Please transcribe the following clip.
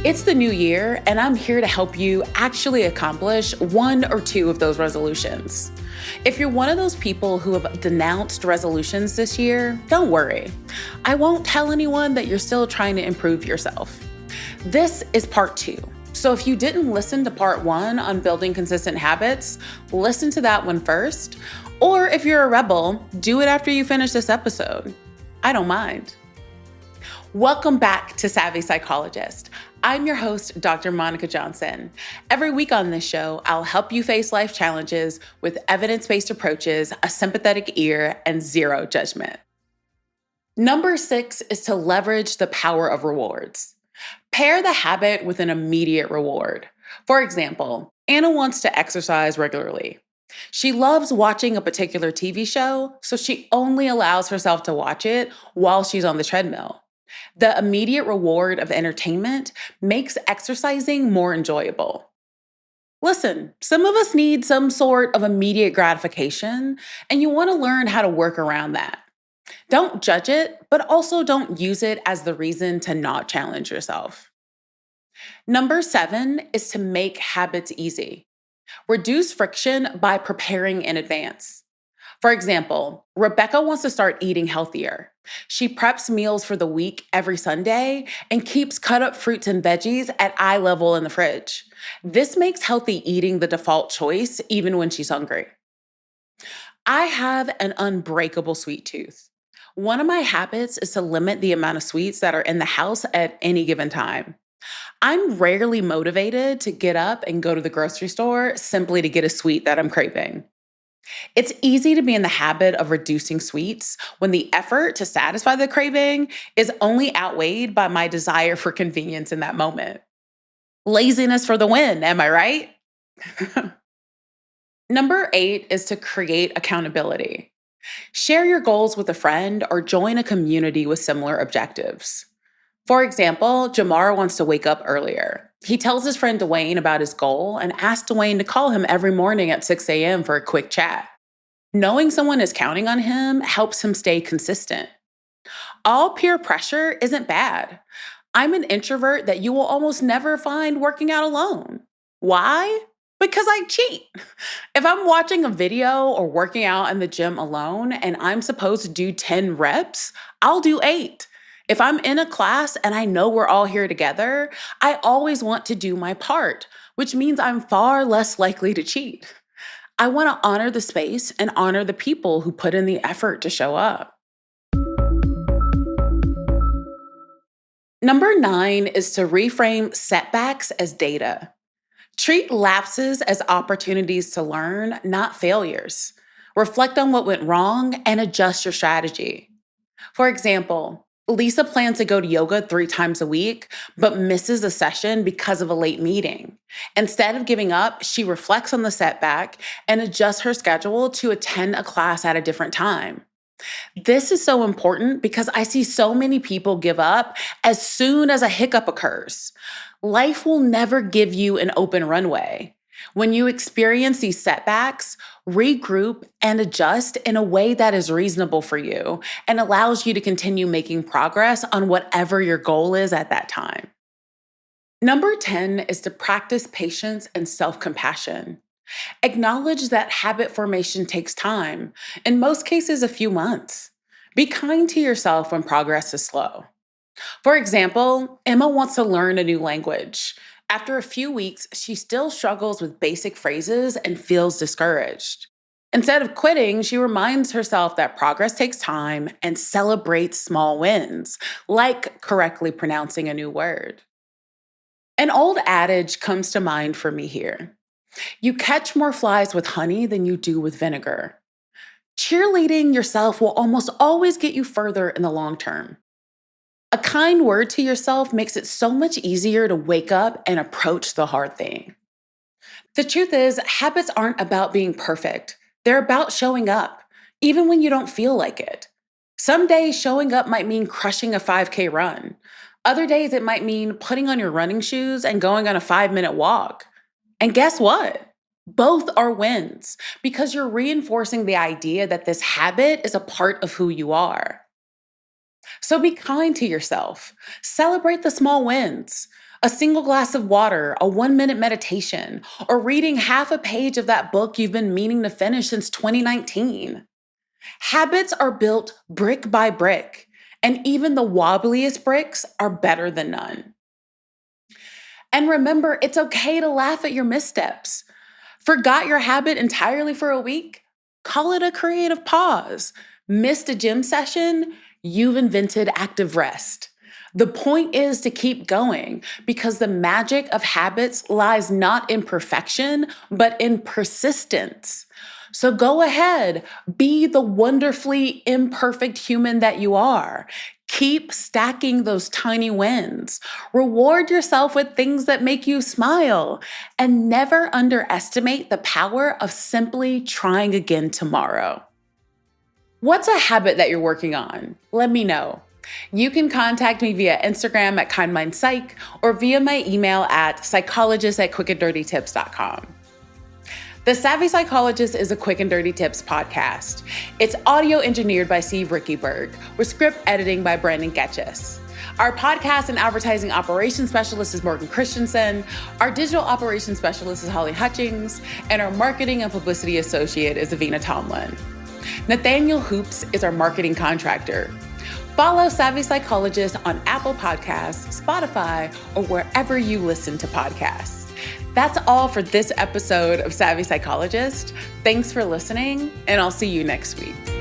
It's the new year, and I'm here to help you actually accomplish one or two of those resolutions. If you're one of those people who have denounced resolutions this year, don't worry. I won't tell anyone that you're still trying to improve yourself. This is part 2. So if you didn't listen to part 1 on building consistent habits, listen to that one first. Or if you're a rebel, do it after you finish this episode. I don't mind. Welcome back to Savvy Psychologist. I'm your host, Dr. Monica Johnson. Every week on this show, I'll help you face life challenges with evidence-based approaches, a sympathetic ear, and zero judgment. Number 6 is to leverage the power of rewards. Pair the habit with an immediate reward. For example, Anna wants to exercise regularly. She loves watching a particular TV show, so she only allows herself to watch it while she's on the treadmill. The immediate reward of entertainment makes exercising more enjoyable. Listen, some of us need some sort of immediate gratification, and you want to learn how to work around that. Don't judge it, but also don't use it as the reason to not challenge yourself. Number 7 is to make habits easy. Reduce friction by preparing in advance. For example, Rebecca wants to start eating healthier. She preps meals for the week every Sunday and keeps cut up fruits and veggies at eye level in the fridge. This makes healthy eating the default choice even when she's hungry. I have an unbreakable sweet tooth. One of my habits is to limit the amount of sweets that are in the house at any given time. I'm rarely motivated to get up and go to the grocery store simply to get a sweet that I'm craving. It's easy to be in the habit of reducing sweets when the effort to satisfy the craving is only outweighed by my desire for convenience in that moment. Laziness for the win, am I right? Number 8 is to create accountability. Share your goals with a friend or join a community with similar objectives. For example, Jamar wants to wake up earlier. He tells his friend Dwayne about his goal and asks Dwayne to call him every morning at 6 a.m. for a quick chat. Knowing someone is counting on him helps him stay consistent. All peer pressure isn't bad. I'm an introvert that you will almost never find working out alone. Why? Because I cheat. If I'm watching a video or working out in the gym alone and I'm supposed to do 10 reps, I'll do 8. If I'm in a class and I know we're all here together, I always want to do my part, which means I'm far less likely to cheat. I want to honor the space and honor the people who put in the effort to show up. Number 9 is to reframe setbacks as data. Treat lapses as opportunities to learn, not failures. Reflect on what went wrong and adjust your strategy. For example, Lisa plans to go to yoga 3 times a week, but misses a session because of a late meeting. Instead of giving up, she reflects on the setback and adjusts her schedule to attend a class at a different time. This is so important because I see so many people give up as soon as a hiccup occurs. Life will never give you an open runway. When you experience these setbacks, regroup and adjust in a way that is reasonable for you and allows you to continue making progress on whatever your goal is at that time. Number 10 is to practice patience and self-compassion. Acknowledge that habit formation takes time, in most cases a few months. Be kind to yourself when progress is slow. For example, Emma wants to learn a new language. After a few weeks, she still struggles with basic phrases and feels discouraged. Instead of quitting, she reminds herself that progress takes time and celebrates small wins, like correctly pronouncing a new word. An old adage comes to mind for me here. You catch more flies with honey than you do with vinegar. Cheerleading yourself will almost always get you further in the long term. A kind word to yourself makes it so much easier to wake up and approach the hard thing. The truth is, habits aren't about being perfect. They're about showing up, even when you don't feel like it. Some days showing up might mean crushing a 5K run. Other days it might mean putting on your running shoes and going on a 5-minute walk. And guess what? Both are wins because you're reinforcing the idea that this habit is a part of who you are. So be kind to yourself. Celebrate the small wins. A single glass of water, a 1-minute meditation, or reading half a page of that book you've been meaning to finish since 2019. Habits are built brick by brick, and even the wobbliest bricks are better than none. And remember, it's okay to laugh at your missteps. Forgot your habit entirely for a week? Call it a creative pause. Missed a gym session? You've invented active rest. The point is to keep going because the magic of habits lies not in perfection, but in persistence. So go ahead, be the wonderfully imperfect human that you are. Keep stacking those tiny wins. Reward yourself with things that make you smile. And never underestimate the power of simply trying again tomorrow. What's a habit that you're working on? Let me know. You can contact me via Instagram at KindMindPsych or via my email at psychologist@quickanddirtytips.com. The Savvy Psychologist is a Quick and Dirty Tips podcast. It's audio engineered by Steve Rickyberg, with script editing by Brandon Getchis. Our podcast and advertising operations specialist is Morgan Christensen. Our digital operations specialist is Holly Hutchings. And our marketing and publicity associate is Avina Tomlin. Nathaniel Hoops is our marketing contractor. Follow Savvy Psychologist on Apple Podcasts, Spotify, or wherever you listen to podcasts. That's all for this episode of Savvy Psychologist. Thanks for listening, and I'll see you next week.